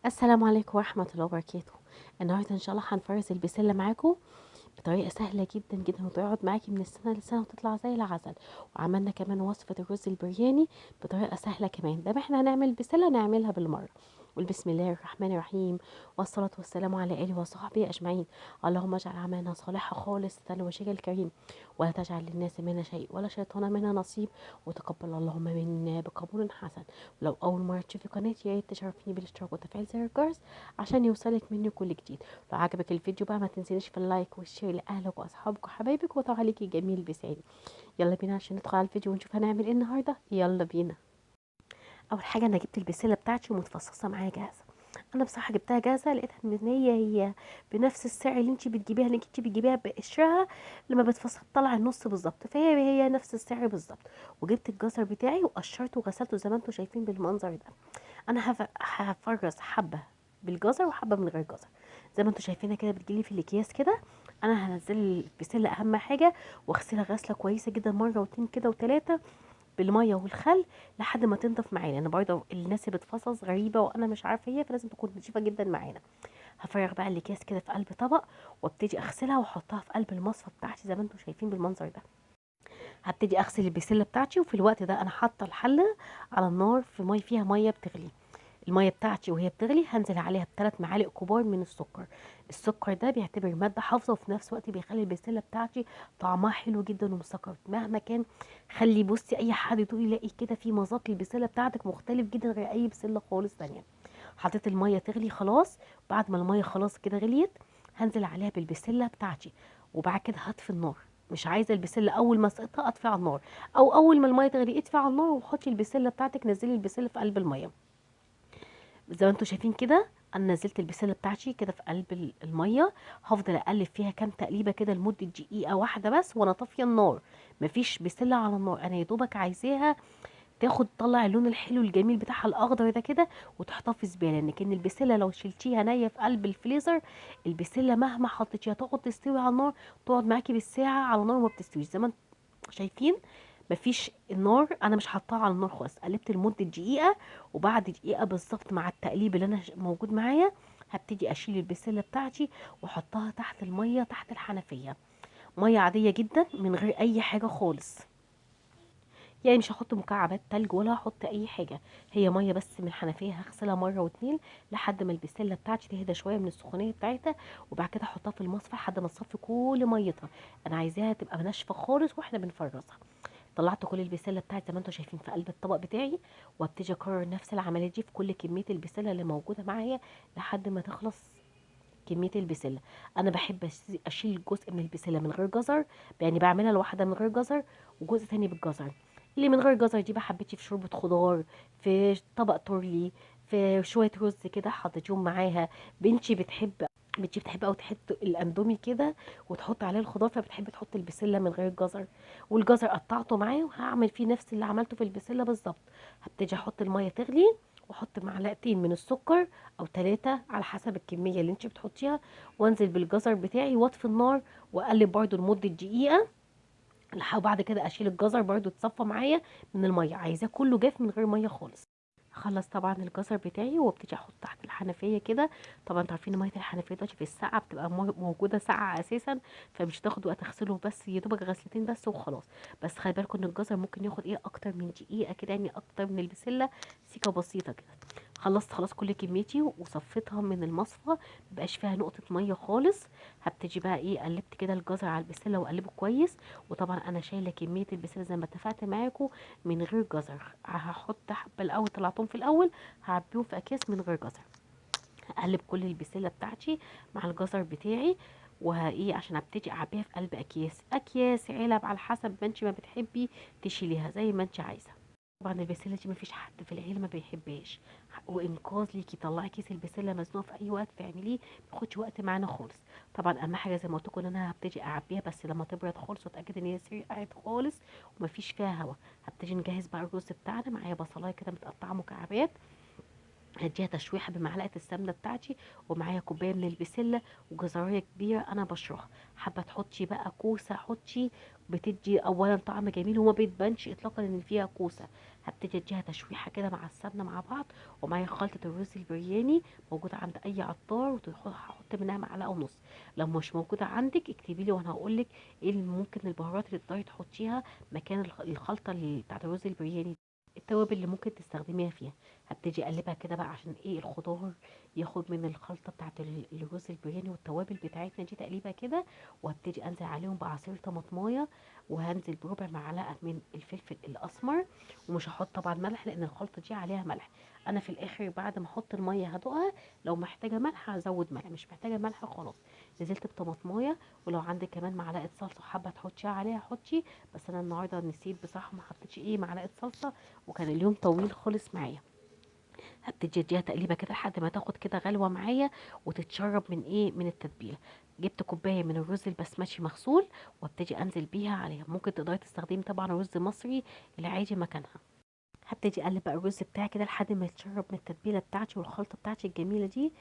السلام عليكم ورحمة الله وبركاته. النهاردة إن شاء الله هنفرز البسلة معاكم بطريقة سهلة جدا جدا، وتقعد معاكي من السنة لسنة وتطلع زي العسل. وعملنا كمان وصفة الرز البرياني بطريقة سهلة كمان. ده احنا هنعمل بسلة نعملها بالمرة. والبسم الله الرحمن الرحيم، والصلاة والسلام على آله وصحبه أجمعين. اللهم اجعل أعمالنا صالحة خالصة لوجهك الكريم، ولا تجعل للناس منا شيء ولا شيطان منا نصيب، وتقبل اللهم منا بقبول حسن. ولو أول مرة تشوفي قناتي يا ريت تشرفيني بالاشتراك وتفعيل زر الجرس عشان يوصلك مني كل جديد. لو عجبك الفيديو بقى ما تنسينيش في اللايك والشير لاهلك واصحابك وحبايبك وتعليقي جميل بيسعدني. يلا بينا عشان ندخل على الفيديو ونشوف هنعمل ايه النهارده. يلا بينا. اول حاجه انا جبت البسله بتاعتي ومتفصصه معايا جاهزه. انا بصراحه جبتها جاهزه، لقيتها ان هي بنفس السعر اللي انت بتجيبيها، اللي انت بتجيبيها بقشرها لما بتفصل طلع النص بالظبط، فهي نفس السعر بالظبط. وجبت الجزر بتاعي وقشرته وغسلته زي ما انتم شايفين بالمنظر ده. انا هفرز حبه بالجزر وحبه من غير جزر زي ما انتم شايفينها كده، بتجيلي في الاكياس كده. انا هنزل البسله اهم حاجه واغسلها غسله كويسه جدا مره واتنين كده وتلاته بالميه والخل لحد ما تنضف معانا. انا برضه الناس اللي بتفصص غريبه وانا مش عارفه هي، فلازم تكون نضيفه جدا معانا. هفرغ بقى الاكياس كده في قلب طبق وابتدي اغسلها واحطها في قلب المصفى بتاعتي زي ما انتم شايفين بالمنظر ده. هبتدي اغسل البسله بتاعتي، وفي الوقت ده انا حاطه الحله على النار في فيها ميه بتغلي. الميه بتاعتي وهي بتغلي هنزل عليها بثلاث معالق كبار من السكر. السكر ده بيعتبر ماده حافظه وفي نفس الوقت بيخلي البسله بتاعتي طعمها حلو جدا ومسكر مهما كان. خلي بصي اي حد يدوق يلاقي كده في مذاق البسله بتاعتك مختلف جدا غير اي بسله خالص تانية. حطيت الميه تغلي خلاص. بعد ما الميه خلاص كده غليت هنزل عليها بالبسله بتاعتي، وبعد كده هطفي النار. مش عايزه البسله اول ما اسقطها اطفي على النار، او اول ما الميه تغلي اطفي على النار وحطي البسله بتاعتك، نزلي البسله في قلب الميه زي ما انتم شايفين كده. انا نزلت البسله بتاعتي كده في قلب الميه. هفضل اقلب فيها كام تقليبه كده لمده دقيقه واحده بس وانا طافيه النار. مفيش بسله على النار، انا يا دوبك عايزاها تاخد تطلع اللون الحلو الجميل بتاعها الاخضر ده كده وتحتفظ بيها، لان البسله لو شلتيها نيه في قلب الفريزر البسله مهما حطيتيها تقعد تستوي على النار، تقعد معاكي بالساعه على النار وما بتستويش زي ما انتم شايفين. مفيش النار، انا مش حاطاها على النار خالص، قلبت لمده دقيقه. وبعد دقيقه بالظبط مع التقليب اللي انا موجود معايا هبتدي اشيل البسله بتاعتي واحطها تحت الميه تحت الحنفيه. ميه عاديه جدا من غير اي حاجه خالص، يعني مش هحط مكعبات تلج ولا هحط اي حاجه. هي ميه بس من الحنفيه، هغسلها مره واتنين لحد ما البسله بتاعتي تهدى شويه من السخونيه بتاعتها. وبعد كده احطها في المصفى لحد ما تصفي كل ميتها. انا عايزاها تبقى ناشفه خالص واحنا بنفرزها. طلعت كل البسله بتاعتي زي ما انتم شايفين في قلب الطبق بتاعي، وابتدي اكرر نفس العمليه دي في كل كميه البسله اللي موجوده معايا لحد ما تخلص كميه البسله. انا بحب اشيل جزء من البسله من غير جزر، يعني بعملها لوحدها من غير جزر وجزء تاني بالجزر. اللي من غير جزر دي بقى حبيتي في شوربه خضار، في طبق تورلي، في شويه رز كده حطيتيهم معاها. بنتي بتحب بنتي بتحب قوي تحط الاندومي كده وتحط عليه الخضار، فبتحب تحط البسله من غير جزر. والجزر قطعته معاه وهعمل فيه نفس اللي عملته في البسله بالظبط. هبتدي احط الميه تغلي واحط معلقتين من السكر او ثلاثة على حسب الكميه اللي انت بتحطيها، وانزل بالجزر بتاعي واطفي النار واقلب برده لمده دقيقه. وبعد كده اشيل الجزر برده اتصفى معايا من الميه، عايزاه كله جاف من غير ميه خالص. اخلص طبعا الجزر بتاعي وابتدي احط تحت الحنفيه كده. طبعا انتوا عارفين ميه الحنفيه دلوقتي في الساعه بتبقى موجوده ساقعه اساسا، فمش هتاخد وقت اغسله، بس يا دوبك غسلتين بس وخلاص. بس خلي بالكم ان الجزر ممكن ياخد اكتر من دقيقه كده، يعني اكتر من البسله سيكه بسيطه كده. خلصت خلاص كل كميتي وصفيتها من المصفى، مبقاش فيها نقطه ميه خالص. هبتدي بقى قلبت كده الجزر على البسله واقلبه كويس. وطبعا انا شايله كميه البسله زي ما اتفقت معاكم من غير جزر. هحط حبه الاول طلعتهم في الاول هعبيهم في اكياس من غير جزر. هقلب كل البسله بتاعتي مع الجزر بتاعي، عشان ابتدي اعبيها في قلب اكياس علب على حسب ما انت ما بتحبي تشيليها زي ما انت عايزه. طبعا البسله دي مفيش حد في العيله ما بيحبهاش، وانقاذ ليكي طلعي كيس البسله مزنوق في اي وقت تعمليه، ما ياخدش وقت معانا خالص. طبعا اهم حاجه زي ما قلت لكم ان انا هبتدي اعبيها بس لما تبرد خالص واتاكد ان هي سقعت خالص ومفيش فيها هوا. هبتدي نجهز بقى الرز بتاعنا. معايا بصلايه كده متقطعه مكعبات هديها تشويحه بمعلقه السمنه بتاعتي، ومعايا كوبايه من البسله وجزرايه كبيره انا بشرها. حابه تحطي بقى كوسه حطي، بتدي اولا طعم جميل وما بتبانش اطلاقا ان فيها كوسه. هبتدي اديها تشويحه كده مع السمنه مع بعض. ومعايا خلطه الرز البرياني موجوده عند اي عطار، وهحط منها معلقه ونص. لو مش موجوده عندك اكتبي لي وانا هقول لك ايه اللي ممكن البهارات اللي تقدري تحطيها مكان الخلطه بتاعت الرز البرياني. التوابل اللي ممكن تستخدميها فيها. هبتدي اقلبها كده بقى عشان ايه الخضار ياخد من الخلطه بتاعت الرز البرياني والتوابل بتاعتنا دي تقليبه كده. وهبتدي انزل عليهم بعصير طماطمايه، وهنزل بربع معلقه من الفلفل الاسمر. ومش هحط طبعا ملح لان الخلطه دي عليها ملح. انا في الاخر بعد ما احط الميه هدوقها، لو محتاجه ملح هزود ملح، مش محتاجه ملح خلاص. نزلت بطماطمايه. ولو عندك كمان معلقه صلصه حابه تحطيها عليها حطي. بس انا النهارده نسيت بصراحه ما حطيتش معلقه صلصه، وكان اليوم طويل خالص معايا. هبتدي اديها تقليبه كده لحد ما تاخد كده غلوه معايا وتتشرب من التتبيله. جبت كوبايه من الرز البسمتي مغسول، وابتدي انزل بيها عليها. ممكن تقدري تستخدمي طبعا رز مصري العادي مكانها. هبتدي اقلب بقى الرز بتاعي كده لحد ما يتشرب من التتبيله بتاعتي والخلطه بتاعتي الجميله دي.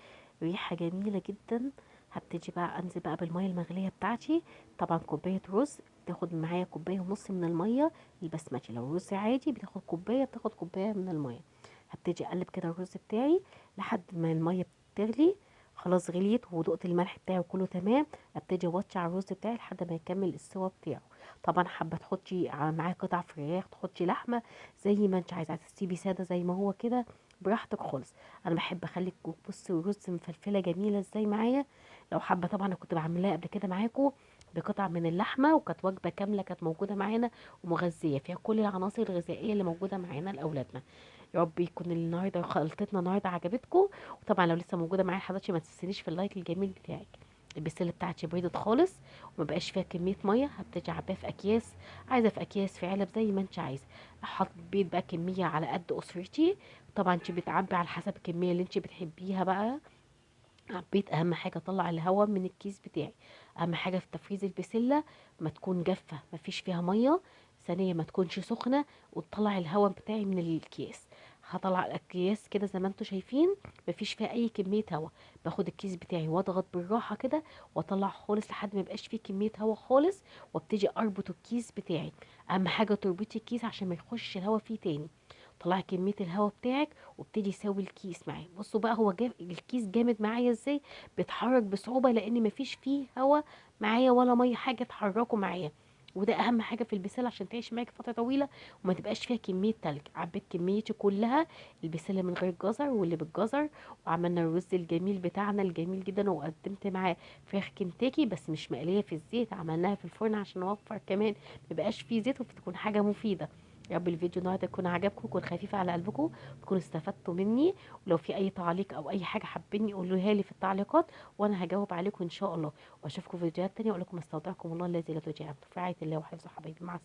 ريحه جميله جدا. هبتدي بقى انزل بقى بالميه المغليه بتاعتي. طبعا كوبايه رز بتاخد معايا كوبايه ونص من الميه البسمتي. لو رز عادي بتاخد كوبايه، بتاخد كوبايه من الميه. هبتدي اقلب كده الرز بتاعي لحد ما الميه بتغلي. خلاص غليت ودقت الملح بتاعي وكله تمام. ابتدي اوطي على الرز بتاعي لحد ما يكمل السوا بتاعه. طبعا حابه تحطي معاه قطع فراخ، تحطي لحمه، زي ما انت عايزه تسيبي ساده زي ما هو كده براحتك خالص. انا بحب اخلي بصي الرز مفلفله جميله ازاي معايا. لو حابه طبعا انا كنت بعملها قبل كده معاكم بقطع من اللحمه، وكانت وجبه كامله كانت موجوده معانا ومغذيه فيها كل العناصر الغذائيه اللي موجوده معانا لاولادنا. يا رب يكون النهارده خلطتنا النهارده عجبتكم. وطبعا لو لسه موجوده معايا حضرتك ما تنسينيش في اللايك الجميل بتاعك. البسله بتاعتي بردت خالص وما بقاش فيها كميه ميه. هبتدي اعبيها في اكياس، عايزه في اكياس في علب زي ما انت عايزه. حطيت بقى كميه على قد اسرتي. طبعا انت بتعبي على حسب الكميه اللي انت بتحبيها بقى. عبيت. اهم حاجه اطلع الهواء من الكيس بتاعي. اهم حاجه في تفريز البسله ما تكون جافه ما فيش فيها ميه. ثانيه ما تكونش سخنه. وتطلع الهواء بتاعي من الكيس. هطلع الاكياس كده زي ما انتم شايفين، ما فيش فيها اي كميه هواء. باخد الكيس بتاعي واضغط بالراحه كده واطلع خالص لحد ما يبقاش فيه كميه هواء خالص. وابتدي اربط الكيس بتاعي. اهم حاجه تربطي الكيس عشان ما يخش الهواء فيه تاني. طلعي كميه الهواء بتاعك وابتدي سوي الكيس معايا. بصوا بقى هو الكيس جامد معايا ازاي. بيتحرك بصعوبه لان مفيش فيه هواء معايا ولا ميه حاجه تحركه معايا. وده اهم حاجه في البسله عشان تعيش معاك فتره طويله وما تبقاش فيها كميه تلج. عبيت كميتي كلها. البسله من غير جزر واللي بالجزر. وعملنا الرز الجميل بتاعنا الجميل جدا، وقدمت معاه فراخ كنتاكي بس مش مقليه في الزيت، عملناها في الفرن عشان نوفر كمان ميبقاش فيه زيت وبتكون حاجه مفيده. يا رب الفيديو النهارده يكون عجبكم ويكون خفيف على قلبكم وتكونوا استفدتوا مني. ولو في اي تعليق او اي حاجه حابين قولوها لي في التعليقات وانا هجاوب عليكم ان شاء الله. واشوفكم في فيديوهات تانية. واقول لكم استودعكم الله الذي لا تضيع ودائعه في رعايه الله وحفظه حبايبي. مع السلامه.